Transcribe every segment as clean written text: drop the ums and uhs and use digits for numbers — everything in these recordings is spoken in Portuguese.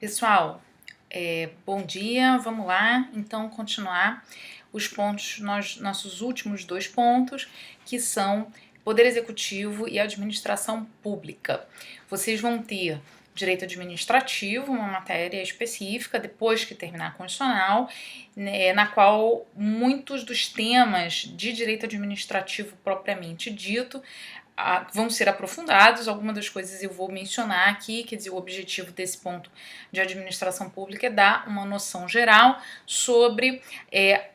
Pessoal, bom dia, vamos lá, então continuar os pontos, nossos últimos dois pontos, que são Poder Executivo e Administração Pública. Vocês vão ter Direito Administrativo, uma matéria específica, depois que terminar a Constitucional, né, na qual muitos dos temas de Direito Administrativo propriamente dito vão ser aprofundados. Algumas das coisas eu vou mencionar aqui, quer dizer, o objetivo desse ponto de administração pública é dar uma noção geral sobre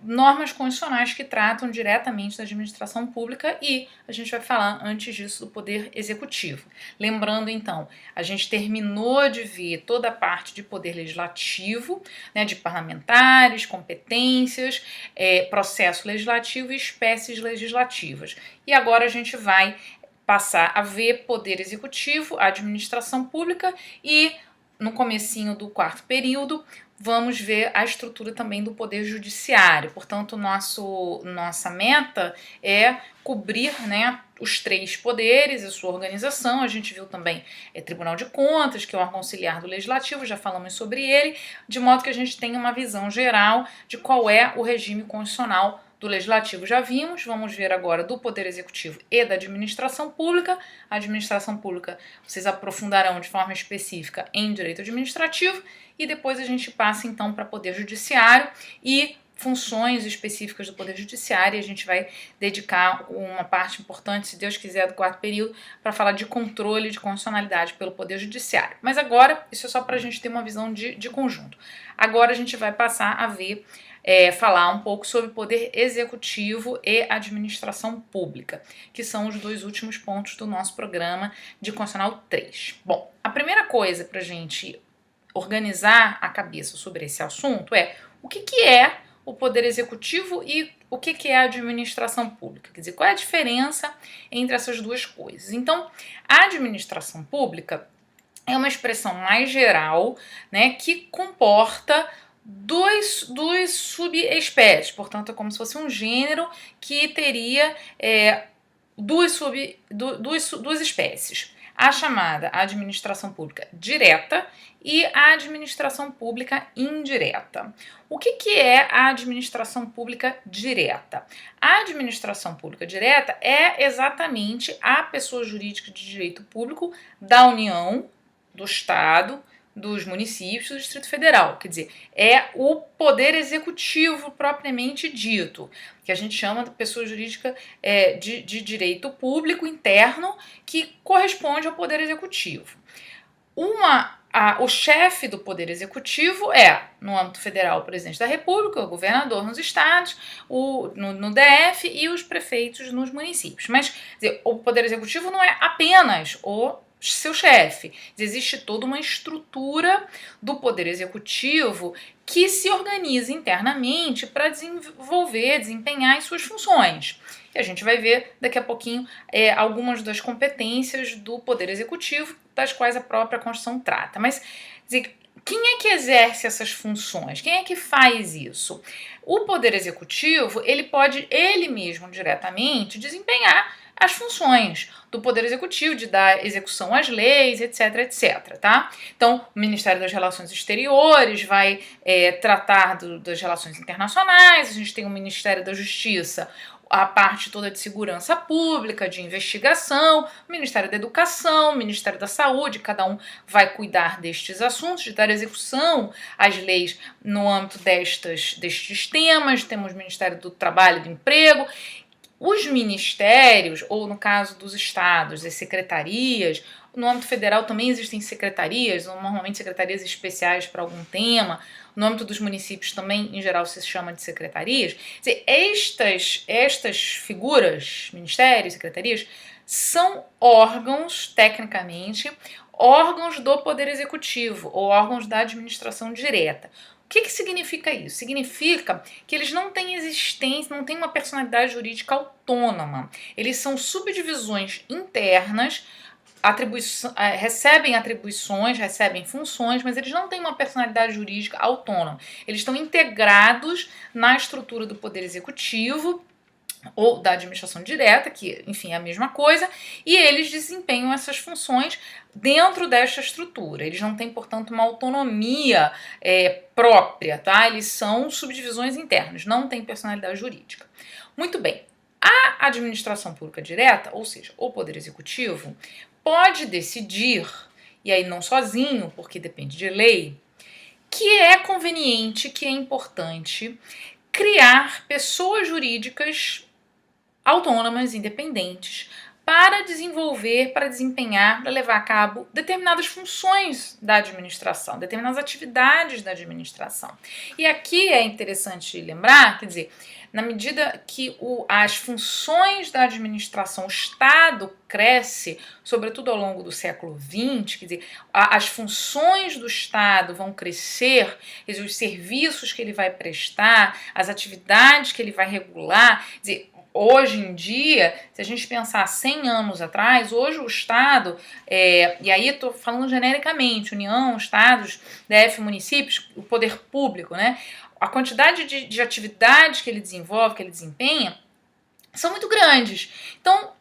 normas constitucionais que tratam diretamente da administração pública, e a gente vai falar antes disso do poder executivo. Lembrando então, a gente terminou de ver toda a parte de poder legislativo, né, de parlamentares, competências, processo legislativo e espécies legislativas. E agora a gente vai passar a ver poder executivo, administração pública, e no comecinho do quarto período vamos ver a estrutura também do poder judiciário. Portanto, nossa meta é cobrir, né, os três poderes, a sua organização. A gente viu também Tribunal de Contas, que é o órgão auxiliar do Legislativo, já falamos sobre ele, de modo que a gente tenha uma visão geral de qual é o regime constitucional do Legislativo. Já vimos, vamos ver agora do Poder Executivo e da Administração Pública. A Administração Pública vocês aprofundarão de forma específica em Direito Administrativo, e depois a gente passa então para Poder Judiciário e funções específicas do Poder Judiciário, e a gente vai dedicar uma parte importante, se Deus quiser, do quarto período para falar de controle de constitucionalidade pelo Poder Judiciário. Mas agora, isso é só para a gente ter uma visão de conjunto. Agora a gente vai passar a ver falar um pouco sobre poder executivo e administração pública, que são os dois últimos pontos do nosso programa de Constitucional 3. Bom, a primeira coisa para a gente organizar a cabeça sobre esse assunto é o que é o poder executivo e o que é a administração pública. Quer dizer, qual é a diferença entre essas duas coisas? Então, a administração pública é uma expressão mais geral, né, que comporta duas subespécies. Portanto, é como se fosse um gênero que teria duas espécies. A chamada administração pública direta e a administração pública indireta. O que é a administração pública direta? A administração pública direta é exatamente a pessoa jurídica de direito público da União, do Estado, dos municípios do Distrito Federal. Quer dizer, é o poder executivo propriamente dito, que a gente chama de pessoa jurídica de direito público interno, que corresponde ao poder executivo. O chefe do poder executivo é, no âmbito federal, o presidente da República, o governador nos estados, no DF e os prefeitos nos municípios. Mas quer dizer, o poder executivo não é apenas o seu chefe. Existe toda uma estrutura do poder executivo que se organiza internamente para desempenhar as suas funções. E a gente vai ver daqui a pouquinho algumas das competências do poder executivo, das quais a própria Constituição trata. Mas dizer, quem é que exerce essas funções? Quem é que faz isso? O poder executivo, ele pode, ele mesmo, diretamente, desempenhar as funções do Poder Executivo, de dar execução às leis, etc, etc, tá? Então, o Ministério das Relações Exteriores vai tratar das relações internacionais, a gente tem o Ministério da Justiça, a parte toda de segurança pública, de investigação, o Ministério da Educação, o Ministério da Saúde, cada um vai cuidar destes assuntos, de dar execução às leis no âmbito destes temas. Temos o Ministério do Trabalho e do Emprego. Os ministérios, ou no caso dos estados, as secretarias, no âmbito federal também existem secretarias, normalmente secretarias especiais para algum tema. No âmbito dos municípios também, em geral, se chama de secretarias. Quer dizer, estas figuras, ministérios, secretarias, são órgãos, tecnicamente, órgãos do Poder Executivo, ou órgãos da administração direta. O que significa isso? Significa que eles não têm existência, não têm uma personalidade jurídica autônoma. Eles são subdivisões internas, recebem atribuições, recebem funções, mas eles não têm uma personalidade jurídica autônoma. Eles estão integrados na estrutura do Poder Executivo, ou da administração direta, que, enfim, é a mesma coisa, e eles desempenham essas funções dentro desta estrutura. Eles não têm, portanto, uma autonomia própria, tá? Eles são subdivisões internas, não têm personalidade jurídica. Muito bem. A administração pública direta, ou seja, o Poder Executivo, pode decidir, e aí não sozinho, porque depende de lei, que é conveniente, que é importante criar pessoas jurídicas autônomas, independentes, para desenvolver, para desempenhar, para levar a cabo determinadas funções da administração, determinadas atividades da administração. E aqui é interessante lembrar, quer dizer, na medida que as funções da administração, o Estado cresce, sobretudo ao longo do século XX, quer dizer, as funções do Estado vão crescer, quer dizer, os serviços que ele vai prestar, as atividades que ele vai regular, quer dizer, hoje em dia, se a gente pensar 100 anos atrás, hoje o Estado, e aí estou falando genericamente, União, Estados, DF, municípios, o poder público, né? A quantidade de atividades que ele desenvolve, que ele desempenha, são muito grandes. Então,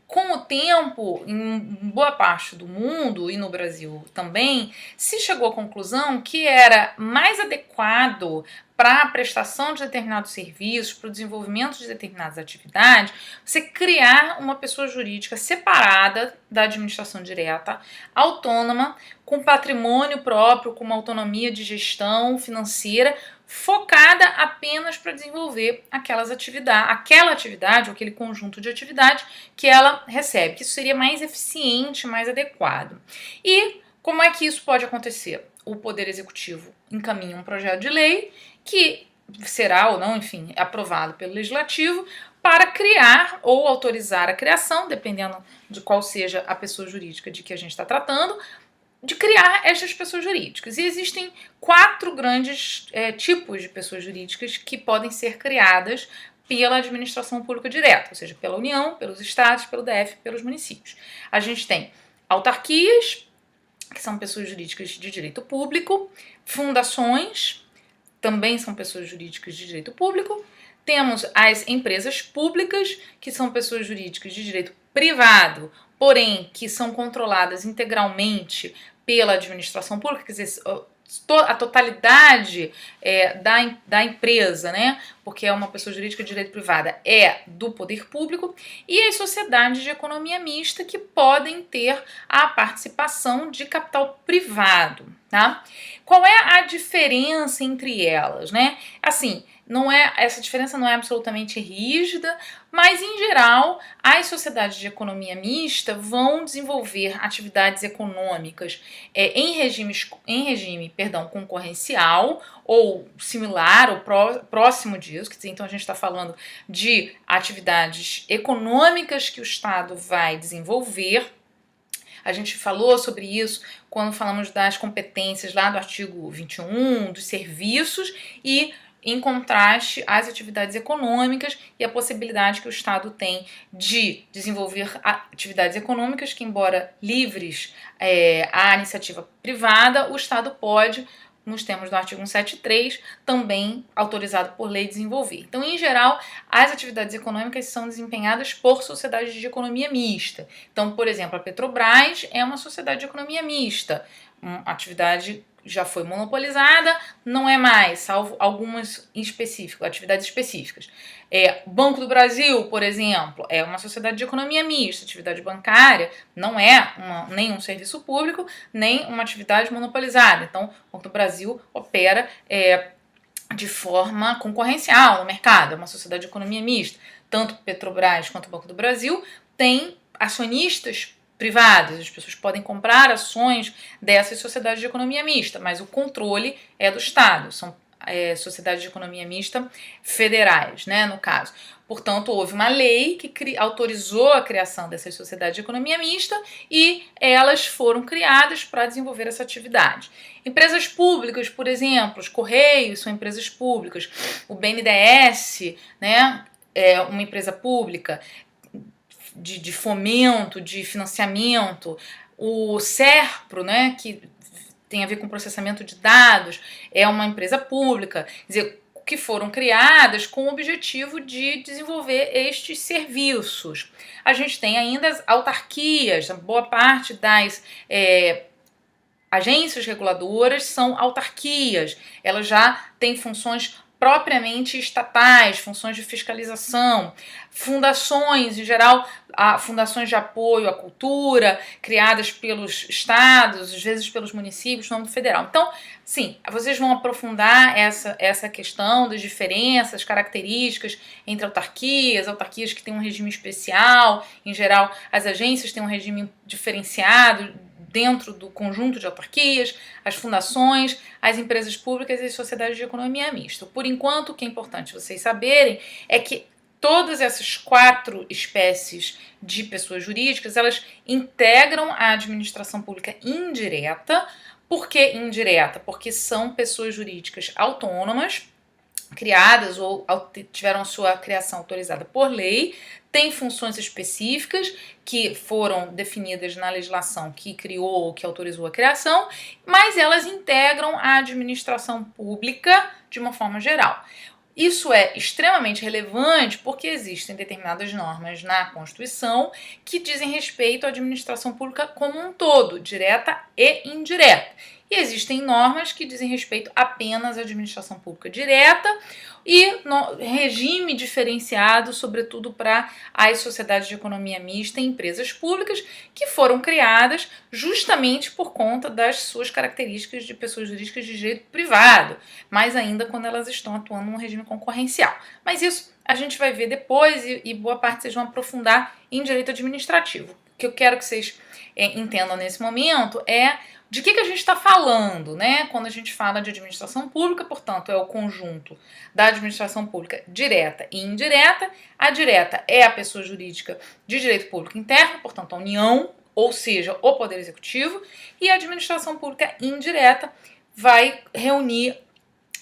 com o tempo, em boa parte do mundo e no Brasil também, se chegou à conclusão que era mais adequado para a prestação de determinados serviços, para o desenvolvimento de determinadas atividades, você criar uma pessoa jurídica separada da administração direta, autônoma, com patrimônio próprio, com uma autonomia de gestão financeira, focada apenas para desenvolver aquela atividade ou aquele conjunto de atividades que ela recebe, que isso seria mais eficiente, mais adequado. E como é que isso pode acontecer? O Poder Executivo encaminha um projeto de lei que será ou não, enfim, aprovado pelo Legislativo para criar ou autorizar a criação, dependendo de qual seja a pessoa jurídica de que a gente está tratando, de criar estas pessoas jurídicas. E existem 4 grandes tipos de pessoas jurídicas que podem ser criadas pela administração pública direta, ou seja, pela União, pelos estados, pelo DF, pelos municípios. A gente tem autarquias, que são pessoas jurídicas de direito público, fundações, também são pessoas jurídicas de direito público, temos as empresas públicas, que são pessoas jurídicas de direito privado, porém que são controladas integralmente pela administração pública, quer dizer, a totalidade da empresa, né? Porque é uma pessoa jurídica de direito privada, é do poder público, e as sociedades de economia mista que podem ter a participação de capital privado, tá? Qual é a diferença entre elas, né? Assim, essa diferença não é absolutamente rígida, mas em geral as sociedades de economia mista vão desenvolver atividades econômicas em regime concorrencial ou similar ou próximo disso, quer dizer, então a gente está falando de atividades econômicas que o Estado vai desenvolver. A gente falou sobre isso quando falamos das competências lá do artigo 21, dos serviços, e em contraste às atividades econômicas e a possibilidade que o Estado tem de desenvolver atividades econômicas que, embora livres à iniciativa privada, o Estado pode, nos termos do artigo 173, também autorizado por lei, desenvolver. Então, em geral, as atividades econômicas são desempenhadas por sociedades de economia mista. Então, por exemplo, a Petrobras é uma sociedade de economia mista, uma atividade já foi monopolizada, não é mais, salvo algumas atividades específicas. Banco do Brasil, por exemplo, é uma sociedade de economia mista, atividade bancária não é nem um serviço público, nem uma atividade monopolizada. Então, o Banco do Brasil opera de forma concorrencial no mercado, é uma sociedade de economia mista. Tanto Petrobras quanto o Banco do Brasil têm acionistas privados, as pessoas podem comprar ações dessas sociedades de economia mista, mas o controle é do Estado, são sociedades de economia mista federais, né, no caso. Portanto, houve uma lei que autorizou a criação dessas sociedades de economia mista e elas foram criadas para desenvolver essa atividade. Empresas públicas, por exemplo, os Correios são empresas públicas, o BNDES, né, é uma empresa pública, de fomento, de financiamento, o SERPRO, né, que tem a ver com processamento de dados, é uma empresa pública. Quer dizer, que foram criadas com o objetivo de desenvolver estes serviços. A gente tem ainda as autarquias, a boa parte das agências reguladoras são autarquias, elas já têm funções propriamente estatais, funções de fiscalização, fundações, em geral, fundações de apoio à cultura, criadas pelos estados, às vezes pelos municípios, no âmbito federal. Então, sim, vocês vão aprofundar essa questão das diferenças, características entre autarquias que têm um regime especial, em geral, as agências têm um regime diferenciado dentro do conjunto de autarquias, as fundações, as empresas públicas e as sociedades de economia mista. Por enquanto, o que é importante vocês saberem é que todas essas 4 espécies de pessoas jurídicas, elas integram a administração pública indireta. Por que indireta? Porque são pessoas jurídicas autônomas, criadas ou tiveram sua criação autorizada por lei, têm funções específicas que foram definidas na legislação que criou ou que autorizou a criação, mas elas integram a administração pública de uma forma geral. Isso é extremamente relevante porque existem determinadas normas na Constituição que dizem respeito à administração pública como um todo, direta e indireta. E existem normas que dizem respeito apenas à administração pública direta e no regime diferenciado, sobretudo para as sociedades de economia mista e empresas públicas que foram criadas justamente por conta das suas características de pessoas jurídicas de direito privado, mais ainda quando elas estão atuando num regime concorrencial. Mas isso a gente vai ver depois e boa parte vocês vão aprofundar em direito administrativo. O que eu quero que vocês entendam nesse momento é de que a gente está falando, né? Quando a gente fala de administração pública, portanto, é o conjunto da administração pública direta e indireta. A direta é a pessoa jurídica de direito público interno, portanto, a União, ou seja, o Poder Executivo, e a administração pública indireta vai reunir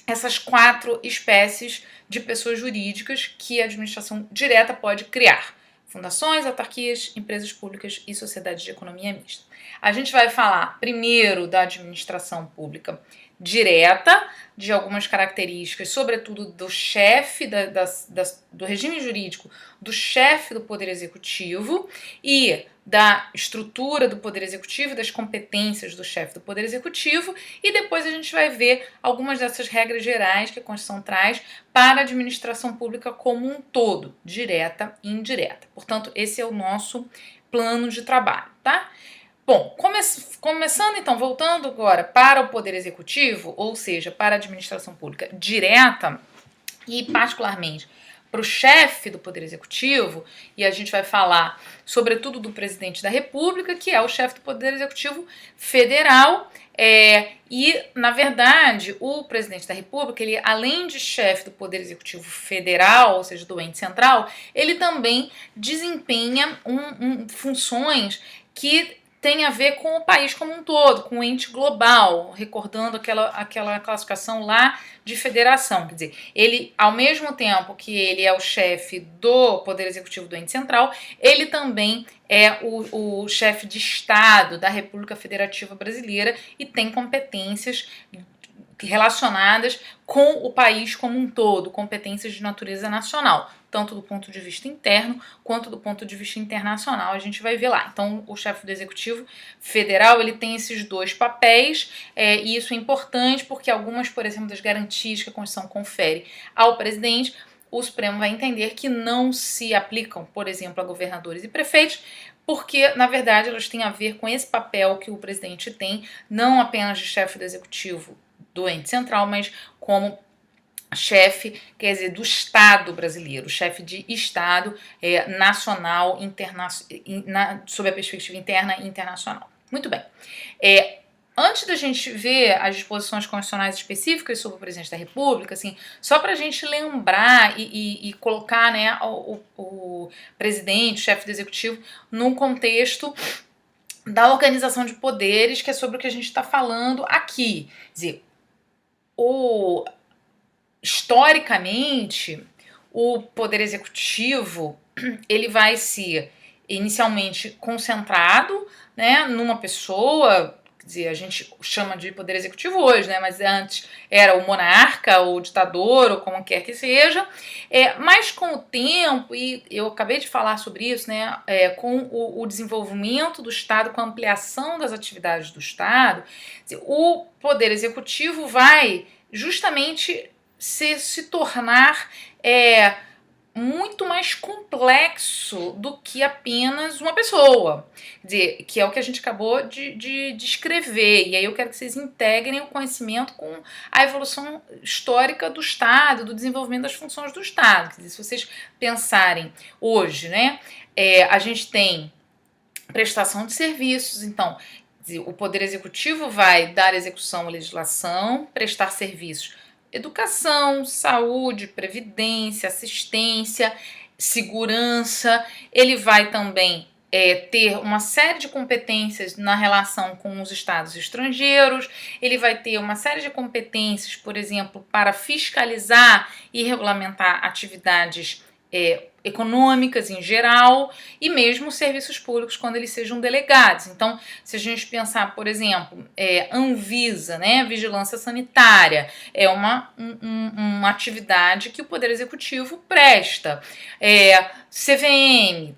essas 4 espécies de pessoas jurídicas que a administração direta pode criar: fundações, autarquias, empresas públicas e sociedades de economia mista. A gente vai falar primeiro da administração pública direta, de algumas características, sobretudo do chefe do regime jurídico, do chefe do Poder Executivo e da estrutura do Poder Executivo, das competências do chefe do Poder Executivo, e depois a gente vai ver algumas dessas regras gerais que a Constituição traz para a administração pública como um todo, direta e indireta. Portanto, esse é o nosso plano de trabalho, tá? Bom, começando então, voltando agora para o Poder Executivo, ou seja, para a administração pública direta e particularmente para o chefe do Poder Executivo, e a gente vai falar sobretudo do Presidente da República, que é o chefe do Poder Executivo Federal, e, na verdade, o Presidente da República, ele, além de chefe do Poder Executivo Federal, ou seja, do ente central, ele também desempenha funções que tem a ver com o país como um todo, com o ente global, recordando aquela classificação lá de federação. Quer dizer, ele, ao mesmo tempo que ele é o chefe do Poder Executivo do ente central, ele também é o chefe de Estado da República Federativa Brasileira e tem competências relacionadas com o país como um todo, competências de natureza nacional, tanto do ponto de vista interno quanto do ponto de vista internacional, a gente vai ver lá. Então, o chefe do Executivo Federal, ele tem esses 2 papéis, e isso é importante porque algumas, por exemplo, das garantias que a Constituição confere ao presidente, o Supremo vai entender que não se aplicam, por exemplo, a governadores e prefeitos, porque, na verdade, elas têm a ver com esse papel que o presidente tem, não apenas de chefe do Executivo do ente central, mas como chefe, quer dizer, do Estado brasileiro, chefe de Estado nacional, sob a perspectiva interna e internacional. Muito bem. Antes da gente ver as disposições constitucionais específicas sobre o presidente da República, assim, só para a gente lembrar e colocar, né, o presidente, o chefe do executivo, num contexto da organização de poderes, que é sobre o que a gente está falando aqui. Quer dizer, historicamente, o Poder Executivo ele vai ser inicialmente concentrado, né, numa pessoa, quer dizer, a gente chama de poder executivo hoje, né? Mas antes era o monarca, o ditador, ou como quer que seja. Mas com o tempo, e eu acabei de falar sobre isso, né? Com o desenvolvimento do Estado, com a ampliação das atividades do Estado, o poder executivo vai justamente se tornar muito mais complexo do que apenas uma pessoa. Quer dizer, que é o que a gente acabou de descrever. E aí eu quero que vocês integrem o conhecimento com a evolução histórica do Estado, do desenvolvimento das funções do Estado. Quer dizer, se vocês pensarem hoje, né, a gente tem prestação de serviços, então o Poder Executivo vai dar execução à legislação, prestar serviços, educação, saúde, previdência, assistência, segurança. Ele vai também ter uma série de competências na relação com os estados estrangeiros, ele vai ter uma série de competências, por exemplo, para fiscalizar e regulamentar atividades econômicas em geral e mesmo serviços públicos quando eles sejam delegados. Então, se a gente pensar, por exemplo, Anvisa, né, vigilância sanitária, é uma atividade que o Poder Executivo presta. CVM,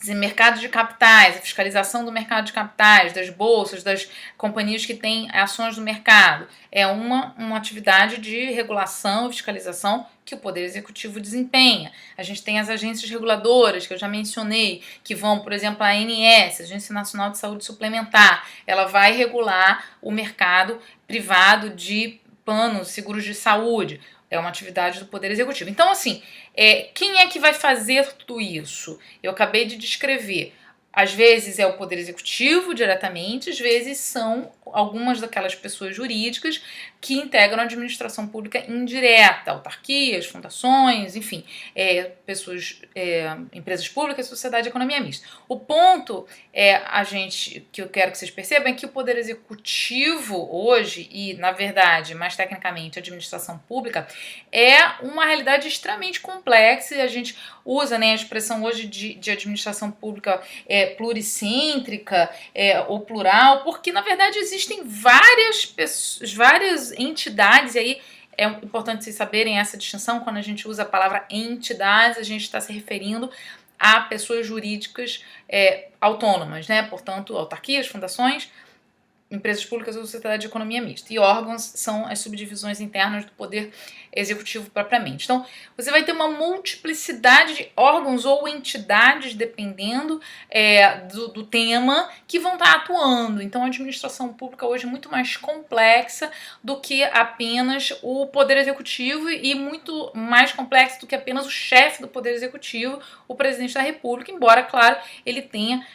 mercado de capitais, a fiscalização do mercado de capitais, das bolsas, das companhias que têm ações no mercado, é uma atividade de regulação e fiscalização que o Poder Executivo desempenha. A gente tem as agências reguladoras, que eu já mencionei, que vão, por exemplo, a ANS, Agência Nacional de Saúde Suplementar, ela vai regular o mercado privado de planos, seguros de saúde. É uma atividade do Poder Executivo. Então, assim, quem é que vai fazer tudo isso? Eu acabei de descrever. Às vezes é o Poder Executivo diretamente, às vezes são algumas daquelas pessoas jurídicas que integram a administração pública indireta, autarquias, fundações, enfim, pessoas, empresas públicas, sociedade e economia mista. O ponto que eu quero que vocês percebam é que o Poder Executivo hoje, e na verdade, mais tecnicamente, a administração pública, é uma realidade extremamente complexa e a gente usa, né, a expressão hoje de administração pública pluricêntrica ou plural, porque na verdade existem várias entidades, e aí é importante vocês saberem essa distinção. Quando a gente usa a palavra entidades, a gente está se referindo a pessoas jurídicas autônomas, né? Portanto, autarquias, fundações, empresas públicas ou sociedade de economia mista. E órgãos são as subdivisões internas do Poder Executivo propriamente. Então, você vai ter uma multiplicidade de órgãos ou entidades, dependendo do tema, que vão estar atuando. Então, a administração pública hoje é muito mais complexa do que apenas o Poder Executivo e muito mais complexa do que apenas o chefe do Poder Executivo, o presidente da República, embora, claro, ele tenha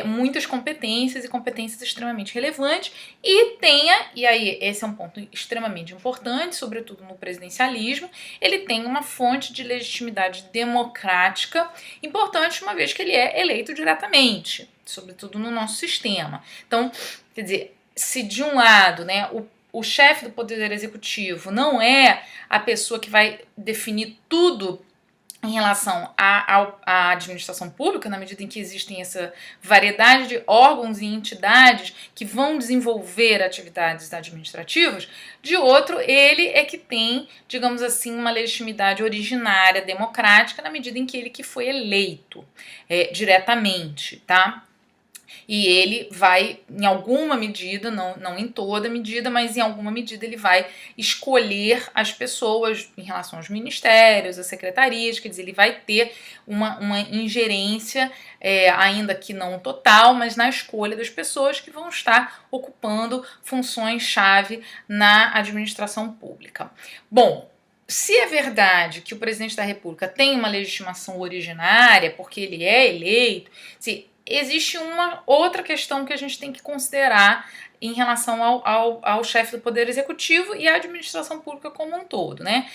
muitas competências e competências extremamente relevantes e aí esse é um ponto extremamente importante, sobretudo no presidencialismo, ele tem uma fonte de legitimidade democrática importante, uma vez que ele é eleito diretamente, sobretudo no nosso sistema. Então, quer dizer, se de um lado, né, o chefe do Poder Executivo não é a pessoa que vai definir tudo em relação à administração pública, na medida em que existem essa variedade de órgãos e entidades que vão desenvolver atividades administrativas, de outro, ele é que tem, digamos assim, uma legitimidade originária, democrática, na medida em que ele que foi eleito diretamente, tá? E ele vai, em alguma medida, não em toda medida, mas em alguma medida ele vai escolher as pessoas em relação aos ministérios, às secretarias, quer dizer, ele vai ter uma ingerência, ainda que não total, mas na escolha das pessoas que vão estar ocupando funções-chave na administração pública. Bom, se é verdade que o presidente da República tem uma legitimação originária, porque ele é eleito, existe uma outra questão que a gente tem que considerar em relação ao chefe do Poder Executivo e à administração pública como um todo, né?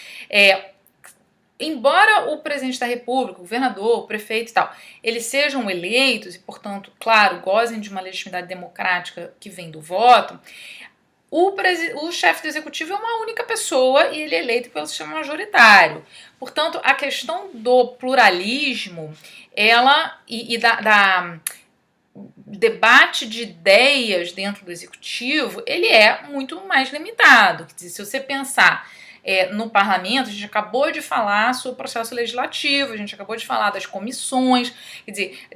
Embora o presidente da República, o governador, o prefeito e tal, eles sejam eleitos e, portanto, claro, gozem de uma legitimidade democrática que vem do voto, o chefe do executivo é uma única pessoa e ele é eleito pelo sistema majoritário. Portanto, a questão do pluralismo, ela debate de ideias dentro do executivo, ele é muito mais limitado. Quer dizer, se você pensar no parlamento, a gente acabou de falar sobre o processo legislativo, a gente acabou de falar das comissões, quer dizer,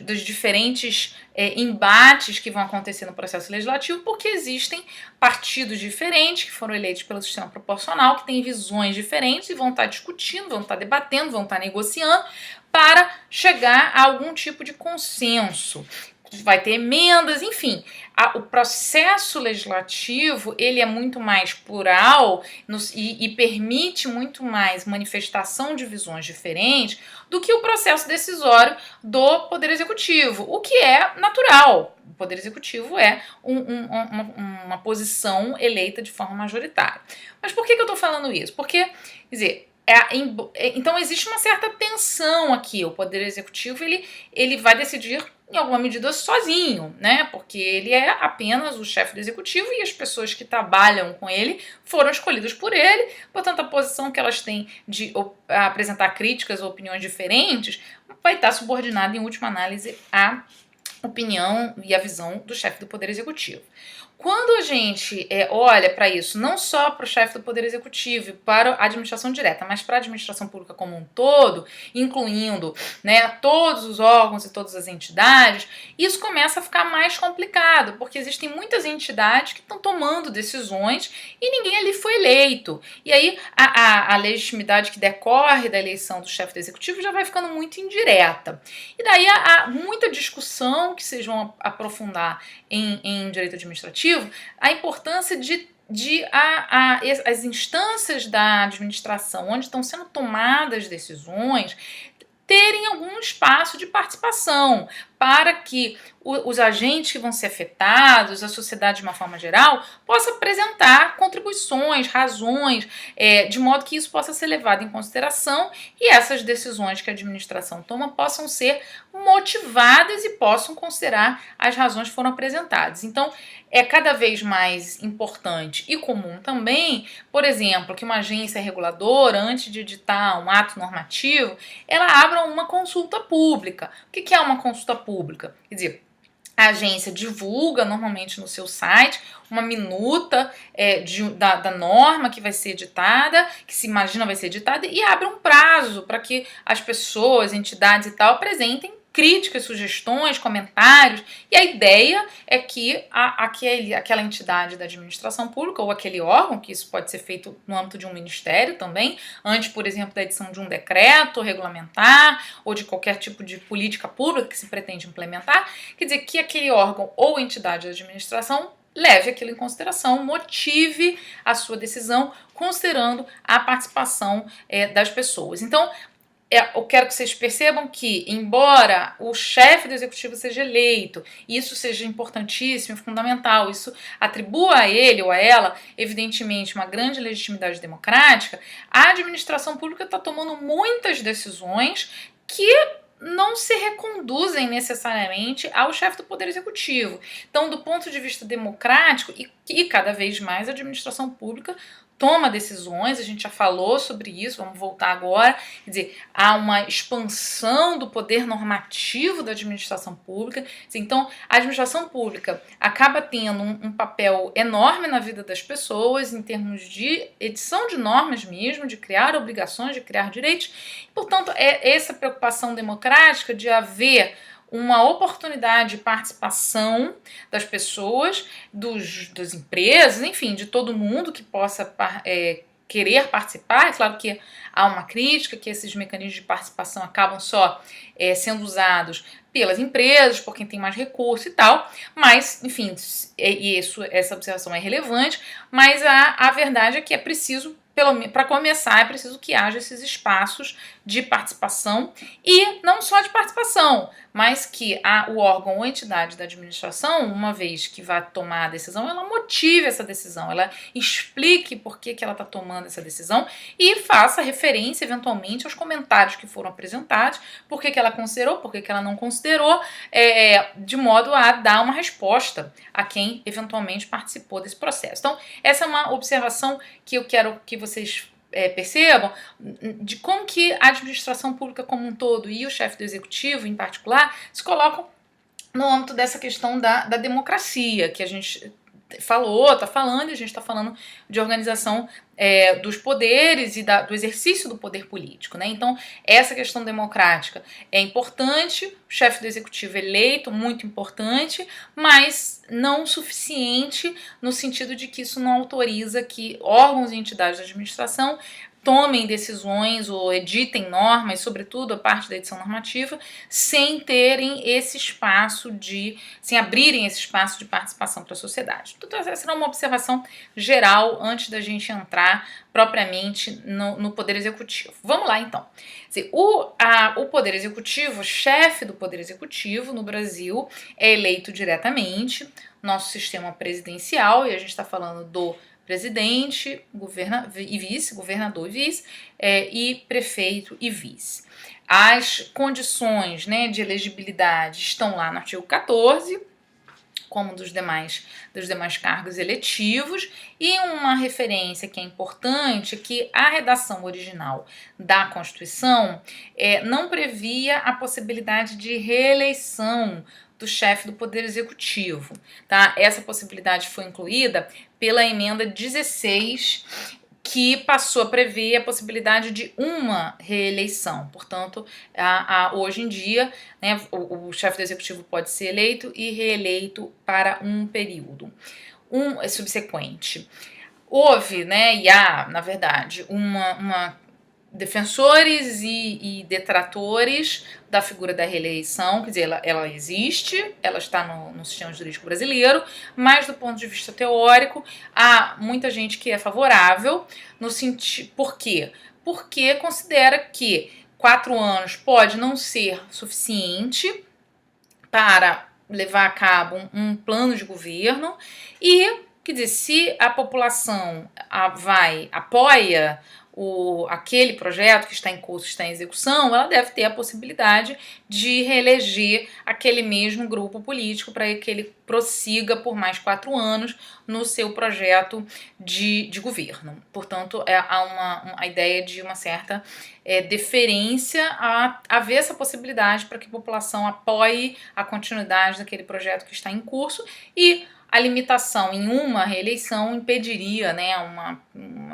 dos diferentes embates que vão acontecer no processo legislativo, porque existem partidos diferentes que foram eleitos pelo sistema proporcional, que têm visões diferentes e vão estar discutindo, vão estar debatendo, vão estar negociando para chegar a algum tipo de consenso. Vai ter emendas, enfim. O processo legislativo, ele é muito mais plural e permite muito mais manifestação de visões diferentes do que o processo decisório do Poder Executivo, o que é natural. O Poder Executivo é uma posição eleita de forma majoritária. Mas por que eu estou falando isso? Porque, quer dizer, então existe uma certa tensão aqui. O Poder Executivo ele vai decidir em alguma medida sozinho, né? Porque ele é apenas o chefe do executivo e as pessoas que trabalham com ele foram escolhidas por ele, portanto a posição que elas têm de apresentar críticas ou opiniões diferentes vai estar subordinada em última análise à opinião e à visão do chefe do Poder Executivo. Quando a gente olha para isso, não só para o chefe do Poder Executivo e para a administração direta, mas para a administração pública como um todo, incluindo, né, todos os órgãos e todas as entidades, isso começa a ficar mais complicado, porque existem muitas entidades que estão tomando decisões e ninguém ali foi eleito. E aí a legitimidade que decorre da eleição do chefe do Executivo já vai ficando muito indireta. E daí há muita discussão que vocês vão aprofundar em direito administrativo, a importância as instâncias da administração onde estão sendo tomadas decisões terem algum espaço de participação para que os agentes que vão ser afetados, a sociedade de uma forma geral, possa apresentar contribuições, razões, de modo que isso possa ser levado em consideração e essas decisões que a administração toma possam ser motivadas e possam considerar as razões que foram apresentadas. Então, é cada vez mais importante e comum também, por exemplo, que uma agência reguladora, antes de editar um ato normativo, ela abra uma consulta pública. O que é uma consulta pública? Quer dizer, a agência divulga normalmente no seu site uma minuta da norma que vai ser editada, que se imagina vai ser editada, e abre um prazo para que as pessoas, entidades e tal apresentem críticas, sugestões, comentários, e a ideia é que aquela entidade da administração pública ou aquele órgão, que isso pode ser feito no âmbito de um ministério também, antes, por exemplo, da edição de um decreto regulamentar ou de qualquer tipo de política pública que se pretende implementar, quer dizer, que aquele órgão ou entidade da administração leve aquilo em consideração, motive a sua decisão, considerando a participação das pessoas. Então, eu quero que vocês percebam que, embora o chefe do executivo seja eleito, isso seja importantíssimo, fundamental, isso atribua a ele ou a ela, evidentemente, uma grande legitimidade democrática, a administração pública está tomando muitas decisões que não se reconduzem necessariamente ao chefe do Poder Executivo. Então, do ponto de vista democrático, e cada vez mais a administração pública toma decisões, a gente já falou sobre isso, vamos voltar agora, quer dizer, há uma expansão do poder normativo da administração pública, então a administração pública acaba tendo um papel enorme na vida das pessoas, em termos de edição de normas mesmo, de criar obrigações, de criar direitos, portanto, é essa preocupação democrática de haver uma oportunidade de participação das pessoas, das empresas, enfim, de todo mundo que possa querer participar. É claro que há uma crítica, que esses mecanismos de participação acabam só sendo usados pelas empresas, por quem tem mais recurso e tal, mas, enfim, essa observação é relevante, mas a verdade é que é preciso, para começar, é preciso que haja esses espaços de participação e não só de participação, mas que o órgão ou entidade da administração, uma vez que vai tomar a decisão, ela motive essa decisão, ela explique por que ela está tomando essa decisão e faça referência, eventualmente, aos comentários que foram apresentados, por que ela considerou, por que ela não considerou, de modo a dar uma resposta a quem eventualmente participou desse processo. Então, essa é uma observação que eu quero que vocês percebam de como que a administração pública como um todo e o chefe do executivo em particular se colocam no âmbito dessa questão da democracia, que a gente falou, está falando, e a gente está falando de organização dos poderes e do exercício do poder político, né? Então, essa questão democrática é importante, o chefe do executivo eleito, muito importante, mas não suficiente no sentido de que isso não autoriza que órgãos e entidades da administração tomem decisões ou editem normas, sobretudo a parte da edição normativa, sem terem esse espaço sem abrirem esse espaço de participação para a sociedade. Então, essa será uma observação geral antes da gente entrar propriamente no Poder Executivo. Vamos lá, então. O Poder Executivo, o chefe do Poder Executivo no Brasil é eleito diretamente, nosso sistema presidencial, e a gente está falando do presidente, e vice, governador e vice, e prefeito e vice. As condições, né, de elegibilidade estão lá no artigo 14, como dos demais cargos eletivos, e uma referência que é importante é que a redação original da Constituição não previa a possibilidade de reeleição do chefe do Poder Executivo, tá? Essa possibilidade foi incluída pela emenda 16, que passou a prever a possibilidade de uma reeleição. Portanto, hoje em dia, né, o chefe do executivo pode ser eleito e reeleito para um período subsequente. Houve, né, e há, na verdade, defensores e detratores da figura da reeleição, quer dizer, ela existe, ela está no sistema jurídico brasileiro, mas do ponto de vista teórico, há muita gente que é favorável, no sentido. Por quê? Porque considera que 4 anos pode não ser suficiente para levar a cabo um plano de governo e, quer dizer, se a população apoia aquele projeto que está em curso, está em execução, ela deve ter a possibilidade de reeleger aquele mesmo grupo político para que ele prossiga por mais 4 anos no seu projeto de governo. Portanto, há a ideia de uma certa deferência a haver essa possibilidade para que a população apoie a continuidade daquele projeto que está em curso, e a limitação em uma reeleição impediria, né, uma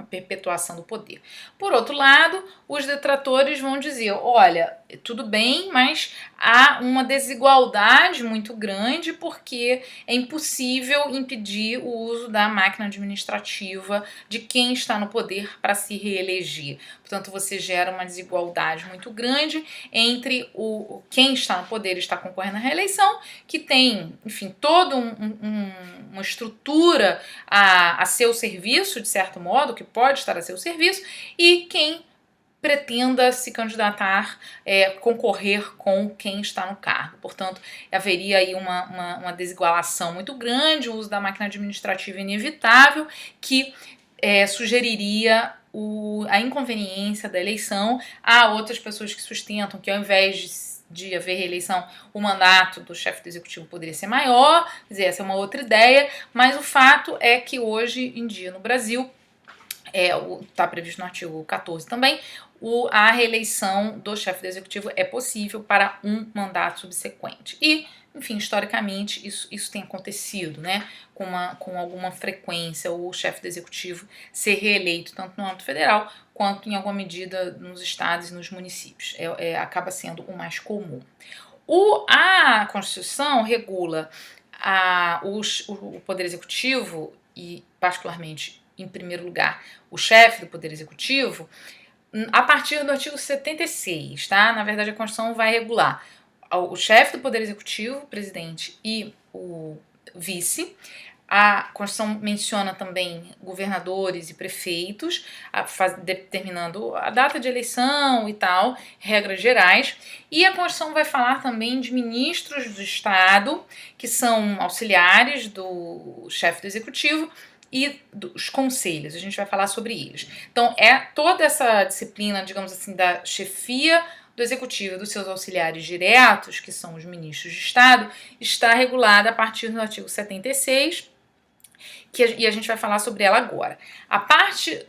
perpetuação do poder. Por outro lado, os detratores vão dizer, olha, tudo bem, mas há uma desigualdade muito grande porque é impossível impedir o uso da máquina administrativa de quem está no poder para se reeleger. Portanto, você gera uma desigualdade muito grande entre quem está no poder e está concorrendo à reeleição, que tem, enfim, toda uma estrutura a seu serviço, de certo modo, que pode estar a seu serviço, e quem pretenda se candidatar, concorrer com quem está no cargo. Portanto, haveria aí uma desigualação muito grande, o uso da máquina administrativa inevitável, que sugeriria a inconveniência da eleição. Há outras pessoas que sustentam que, ao invés de haver reeleição, o mandato do chefe do executivo poderia ser maior, quer dizer, essa é uma outra ideia, mas o fato é que hoje em dia no Brasil, está previsto no artigo 14 também, a reeleição do chefe do executivo é possível para um mandato subsequente. E, enfim, historicamente isso tem acontecido, né, com alguma frequência, o chefe do executivo ser reeleito tanto no âmbito federal quanto em alguma medida nos estados e nos municípios. Acaba sendo o mais comum. A Constituição regula o Poder Executivo e, particularmente, em primeiro lugar, o chefe do Poder Executivo, a partir do artigo 76, tá? Na verdade, a Constituição vai regular o chefe do Poder Executivo, o presidente e o vice. A Constituição menciona também governadores e prefeitos, determinando a data de eleição e tal, regras gerais. E a Constituição vai falar também de ministros do Estado, que são auxiliares do chefe do Executivo, e dos conselhos, a gente vai falar sobre eles. Então, toda essa disciplina, digamos assim, da chefia do Executivo e dos seus auxiliares diretos, que são os ministros de Estado, está regulada a partir do artigo 76, e a gente vai falar sobre ela agora. A parte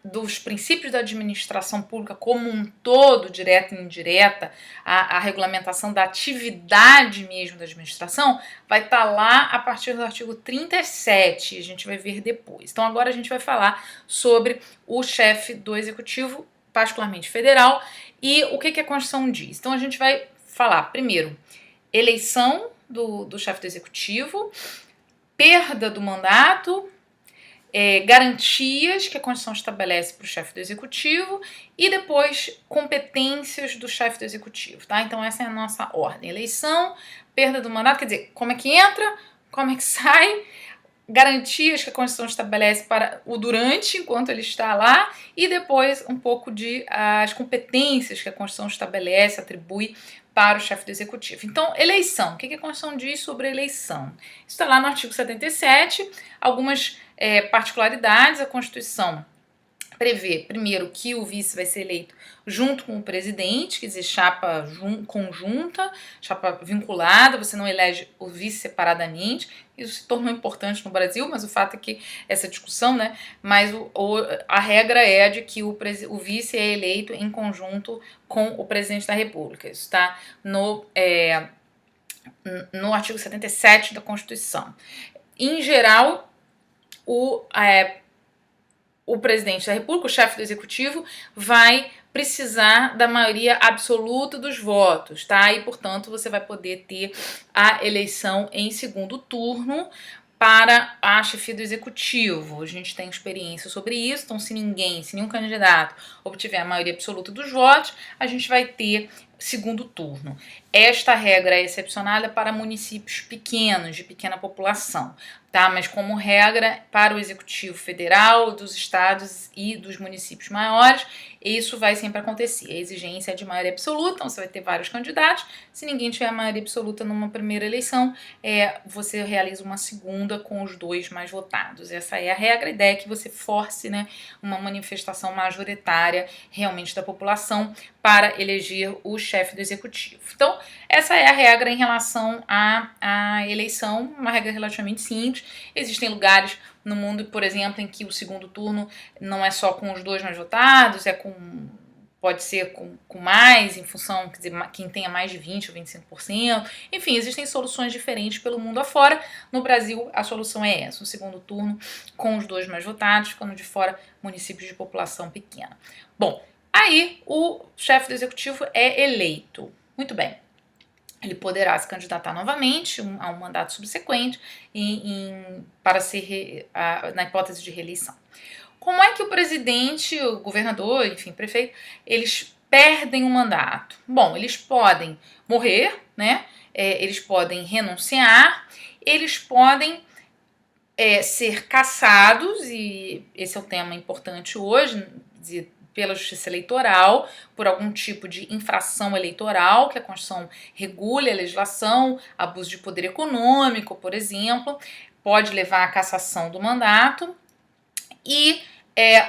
dos princípios da administração pública como um todo, direta e indireta, a regulamentação da atividade mesmo da administração, vai estar lá a partir do artigo 37, a gente vai ver depois. Então agora a gente vai falar sobre o chefe do executivo, particularmente federal, e o que a Constituição diz. Então a gente vai falar, primeiro, eleição do chefe do executivo, perda do mandato, garantias que a Constituição estabelece para o chefe do executivo e depois competências do chefe do executivo, tá? Então essa é a nossa ordem. Eleição, perda do mandato, quer dizer, como é que entra, como é que sai, garantias que a Constituição estabelece para o durante, enquanto ele está lá, e depois um pouco de as competências que a Constituição estabelece, atribui para o chefe do executivo. Então, eleição. O que a Constituição diz sobre a eleição? Isso está lá no artigo 77, algumas particularidades. A Constituição prevê, primeiro, que o vice vai ser eleito junto com o presidente, quer dizer, chapa conjunta, chapa vinculada, você não elege o vice separadamente. Isso se tornou importante no Brasil, mas o fato é que essa discussão, né? Mas a regra é de que o vice é eleito em conjunto com o presidente da República. Isso está no artigo 77 da Constituição. Em geral, o presidente da República, o chefe do executivo, vai precisar da maioria absoluta dos votos, tá? E, portanto, você vai poder ter a eleição em segundo turno para a chefia do executivo. A gente tem experiência sobre isso, então se nenhum candidato obtiver a maioria absoluta dos votos, a gente vai ter segundo turno. Esta regra é excepcionada para municípios pequenos, de pequena população, tá? Mas como regra, para o Executivo Federal, dos estados e dos municípios maiores, isso vai sempre acontecer. A exigência é de maioria absoluta, então você vai ter vários candidatos. Se ninguém tiver a maioria absoluta numa primeira eleição, você realiza uma segunda com os dois mais votados. Essa é a regra. A ideia é que você force, né, uma manifestação majoritária realmente da população para eleger o chefe do executivo. Então, essa é a regra em relação à eleição, uma regra relativamente simples. Existem lugares no mundo, por exemplo, em que o segundo turno não é só com os dois mais votados, pode ser com mais, em função, quer dizer, quem tenha mais de 20% ou 25%. Enfim, existem soluções diferentes pelo mundo afora. No Brasil, a solução é essa, o segundo turno com os dois mais votados, ficando de fora municípios de população pequena. Bom, aí o chefe do executivo é eleito. Muito bem. Ele poderá se candidatar novamente a um mandato subsequente para ser na hipótese de reeleição. Como é que o presidente, o governador, enfim, prefeito, eles perdem o mandato? Bom, eles podem morrer, né? Eles podem renunciar, eles podem ser cassados, e esse é o tema importante hoje, pela Justiça Eleitoral, por algum tipo de infração eleitoral, que a Constituição regule a legislação, abuso de poder econômico, por exemplo, pode levar à cassação do mandato, e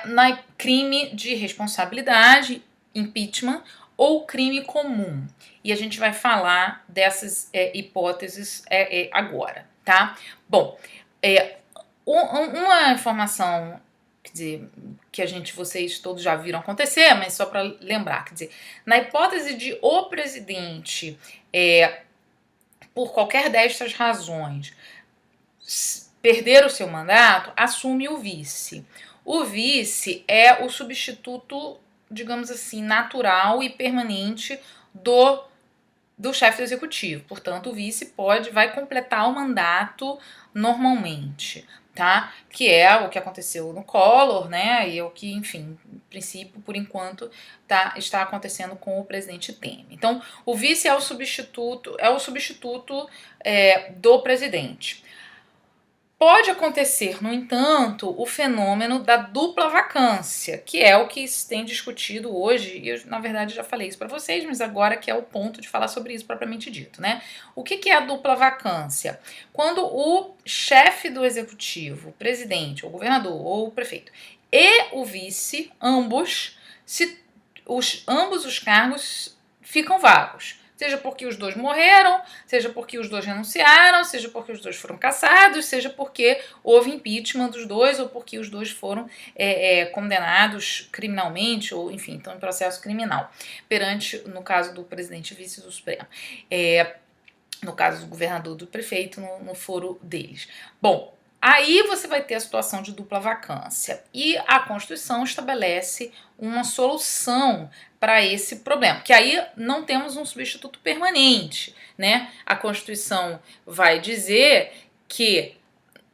na crime de responsabilidade, impeachment, ou crime comum. E a gente vai falar dessas hipóteses agora, tá? Bom, uma informação, quer dizer, que vocês todos já viram acontecer, mas só para lembrar, quer dizer, na hipótese de o presidente, por qualquer destas razões, perder o seu mandato, assume o vice. O vice é o substituto, digamos assim, natural e permanente do chefe do executivo. Portanto, o vice vai completar o mandato normalmente, tá? Que é o que aconteceu no Collor, né? E é o que, enfim, em princípio, por enquanto, está acontecendo com o presidente Temer. Então, o vice é o substituto do presidente. Pode acontecer, no entanto, o fenômeno da dupla vacância, que é o que se tem discutido hoje, e eu, na verdade, já falei isso para vocês, mas agora que é o ponto de falar sobre isso propriamente dito, né? O que é a dupla vacância? Quando o chefe do executivo, o presidente, ou governador, ou o prefeito, e o vice, ambos os cargos ficam vagos. Seja porque os dois morreram, seja porque os dois renunciaram, seja porque os dois foram cassados, seja porque houve impeachment dos dois ou porque os dois foram condenados criminalmente, ou enfim, estão em processo criminal, perante, no caso do presidente e vice do Supremo. No caso do governador e do prefeito, no foro deles. Bom, aí você vai ter a situação de dupla vacância e a Constituição estabelece uma solução para esse problema, que aí não temos um substituto permanente, né? A Constituição vai dizer que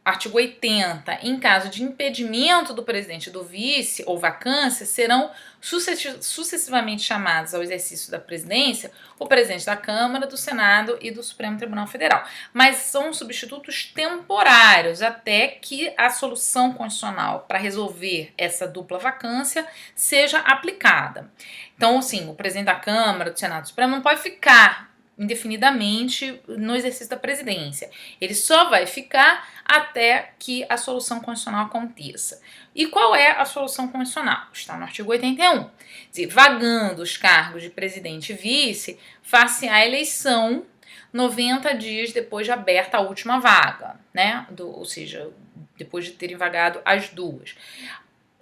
artigo 80, em caso de impedimento do presidente e do vice ou vacância, serão sucessivamente chamados ao exercício da presidência o presidente da Câmara, do Senado e do Supremo Tribunal Federal. Mas são substitutos temporários até que a solução constitucional para resolver essa dupla vacância seja aplicada. Então, assim, o presidente da Câmara, do Senado e do Supremo não pode ficar indefinidamente no exercício da presidência. Ele só vai ficar até que a solução constitucional aconteça. E qual é a solução constitucional? Está no artigo 81. Dizer, vagando os cargos de presidente e vice, far-se a eleição 90 dias depois de aberta a última vaga, né? Ou seja, depois de terem vagado as duas.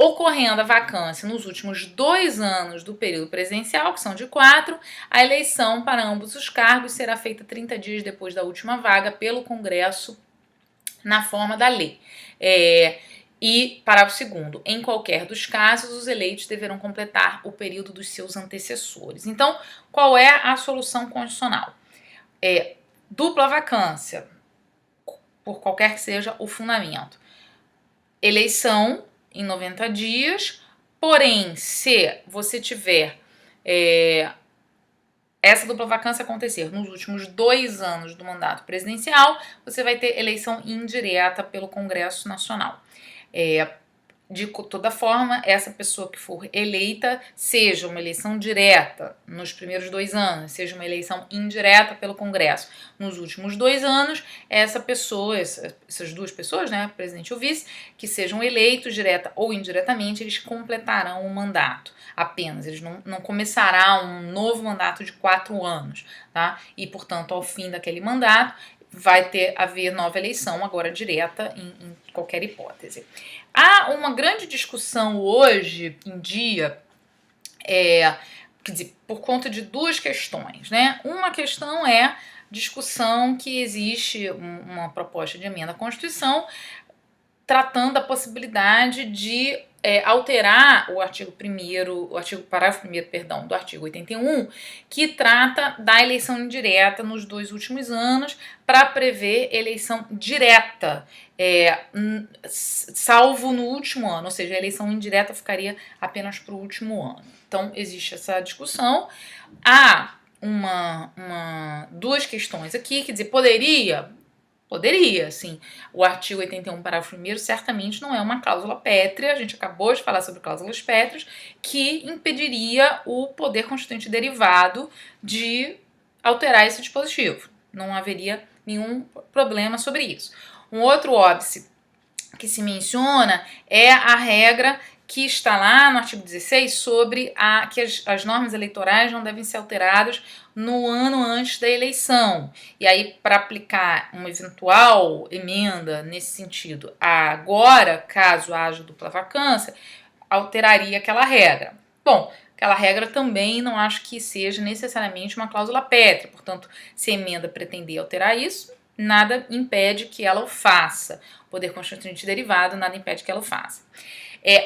Ocorrendo a vacância nos últimos 2 anos do período presidencial, que são de 4, a eleição para ambos os cargos será feita 30 dias depois da última vaga pelo Congresso na forma da lei. E, parágrafo 2º, em qualquer dos casos, os eleitos deverão completar o período dos seus antecessores. Então, qual é a solução constitucional? Dupla vacância, por qualquer que seja o fundamento. Eleição em 90 dias, porém, se você tiver essa dupla vacância acontecer nos últimos 2 anos do mandato presidencial, você vai ter eleição indireta pelo Congresso Nacional. De toda forma, essa pessoa que for eleita, seja uma eleição direta nos primeiros 2 anos, seja uma eleição indireta pelo Congresso nos últimos 2 anos, essas 2 pessoas, né, presidente e o vice, que sejam eleitos direta ou indiretamente, eles completarão o mandato apenas, eles não começará um novo mandato de 4 anos, tá? E, portanto, ao fim daquele mandato, vai haver nova eleição, agora direta, em qualquer hipótese. Há uma grande discussão hoje em dia, quer dizer, por conta de 2 questões, né? Uma questão é discussão que existe uma proposta de emenda à Constituição tratando a possibilidade de alterar o artigo 1º, parágrafo 1º, perdão, do artigo 81, que trata da eleição indireta nos 2 últimos anos, para prever eleição direta, salvo no último ano, ou seja, a eleição indireta ficaria apenas para o último ano. Então, existe essa discussão. Há 2 questões aqui, quer dizer, Poderia, sim. O artigo 81, parágrafo 1º, certamente não é uma cláusula pétrea, a gente acabou de falar sobre cláusulas pétreas, que impediria o poder constituinte derivado de alterar esse dispositivo. Não haveria nenhum problema sobre isso. Um outro óbice que se menciona é a regra que está lá no artigo 16 sobre que as normas eleitorais não devem ser alteradas no ano antes da eleição. E aí, para aplicar uma eventual emenda nesse sentido agora, caso haja dupla vacância, alteraria aquela regra. Bom, aquela regra também não acho que seja necessariamente uma cláusula pétrea, portanto, se a emenda pretender alterar isso, nada impede que ela o faça. O poder constituinte derivado, nada impede que ela o faça.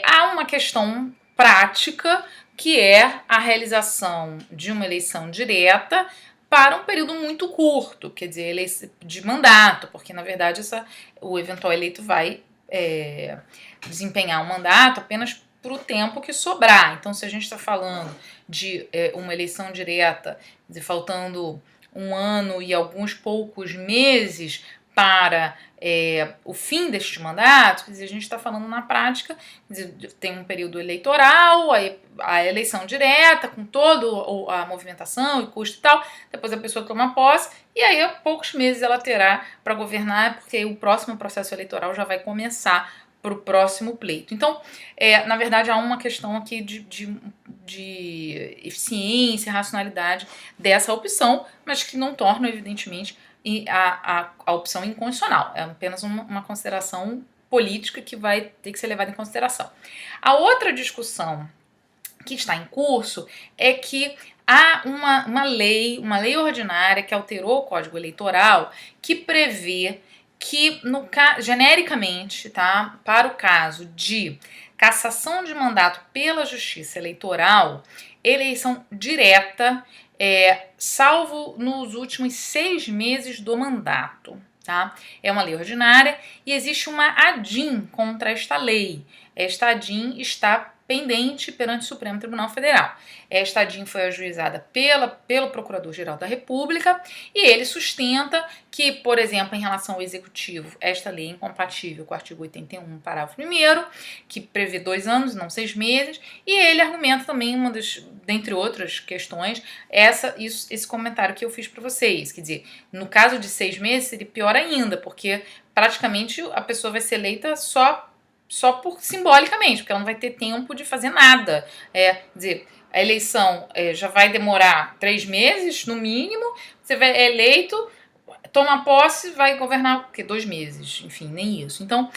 Há uma questão prática, que é a realização de uma eleição direta para um período muito curto, quer dizer, de mandato, porque, na verdade, o eventual eleito vai desempenhar um mandato apenas para o tempo que sobrar. Então, se a gente está falando de uma eleição direta, quer dizer, faltando 1 ano e alguns poucos meses para o fim deste mandato, quer dizer, a gente está falando na prática, quer dizer, tem um período eleitoral, a eleição direta, com toda a movimentação e custo e tal, depois a pessoa toma posse, e aí a poucos meses ela terá para governar, porque o próximo processo eleitoral já vai começar para o próximo pleito. Então, na verdade, há uma questão aqui de eficiência, racionalidade dessa opção, mas que não torna, evidentemente, a opção inconstitucional. É apenas uma consideração política que vai ter que ser levada em consideração. A outra discussão que está em curso é que há uma lei ordinária que alterou o Código Eleitoral que prevê que, genericamente, tá, para o caso de cassação de mandato pela Justiça Eleitoral, eleição direta, salvo nos últimos 6 meses do mandato. Tá? É uma lei ordinária e existe uma ADIM contra esta lei. Esta ADIM está pendente perante o Supremo Tribunal Federal. Esta ADIM foi ajuizada pelo Procurador-Geral da República e ele sustenta que, por exemplo, em relação ao Executivo, esta lei é incompatível com o artigo 81, parágrafo 1º, que prevê 2 anos, não 6 meses, e ele argumenta também dentre outras questões, esse comentário que eu fiz para vocês. Quer dizer, no caso de 6 meses, seria pior ainda, porque praticamente a pessoa vai ser eleita só simbolicamente, porque ela não vai ter tempo de fazer nada. Quer dizer, a eleição já vai demorar 3 meses, no mínimo, você vai eleito, toma posse, vai governar 2 meses, enfim, nem isso. Então,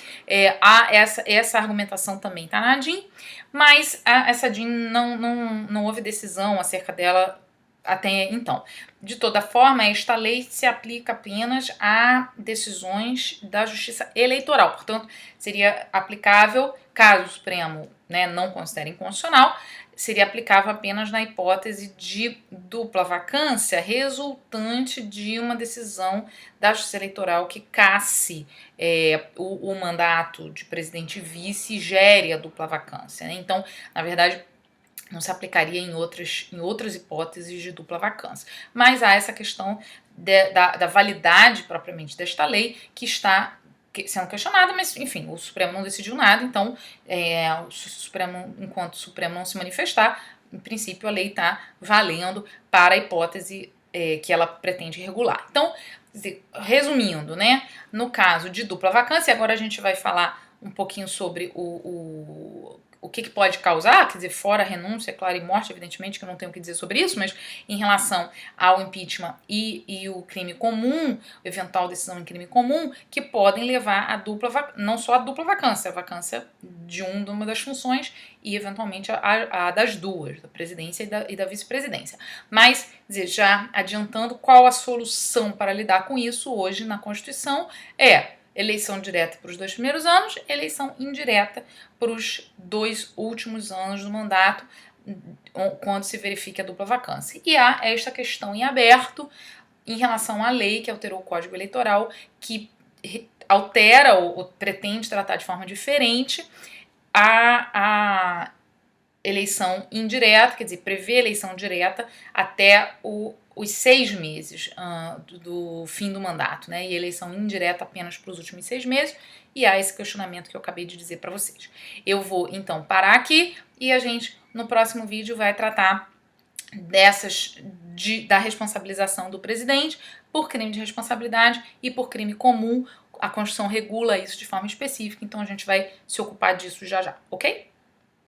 há essa argumentação também está na ADIM, mas essa ADIM não houve decisão acerca dela até então. De toda forma, esta lei se aplica apenas a decisões da Justiça Eleitoral. Portanto, seria aplicável, caso o Supremo, não considere inconstitucional, seria aplicável apenas na hipótese de dupla vacância resultante de uma decisão da Justiça Eleitoral que casse o mandato de presidente e vice e gere a dupla vacância. Então, na verdade, não se aplicaria em outras hipóteses de dupla vacância. Mas há essa questão da validade propriamente desta lei que está sendo questionada, mas enfim, o Supremo não decidiu nada, então enquanto o Supremo não se manifestar, em princípio a lei está valendo para a hipótese que ela pretende regular. Então, resumindo, no caso de dupla vacância, agora a gente vai falar um pouquinho sobre o que pode causar, quer dizer, fora a renúncia, claro, e morte, evidentemente que eu não tenho o que dizer sobre isso, mas em relação ao impeachment e o crime comum, eventual decisão em crime comum, que podem levar não só a dupla vacância, a vacância de uma das funções e eventualmente a das duas, da presidência e da vice-presidência. Mas, quer dizer, já adiantando qual a solução para lidar com isso hoje na Constituição eleição direta para os 2 primeiros anos, eleição indireta para os 2 últimos anos do mandato, quando se verifique a dupla vacância. E há esta questão em aberto em relação à lei que alterou o Código Eleitoral, que altera ou pretende tratar de forma diferente a eleição indireta, quer dizer, prevê eleição direta até os 6 meses do fim do mandato, e eleição indireta apenas para os últimos 6 meses, e há esse questionamento que eu acabei de dizer para vocês. Eu vou, então, parar aqui e a gente, no próximo vídeo, vai tratar da responsabilização do presidente por crime de responsabilidade e por crime comum. A Constituição regula isso de forma específica, então a gente vai se ocupar disso já já, ok?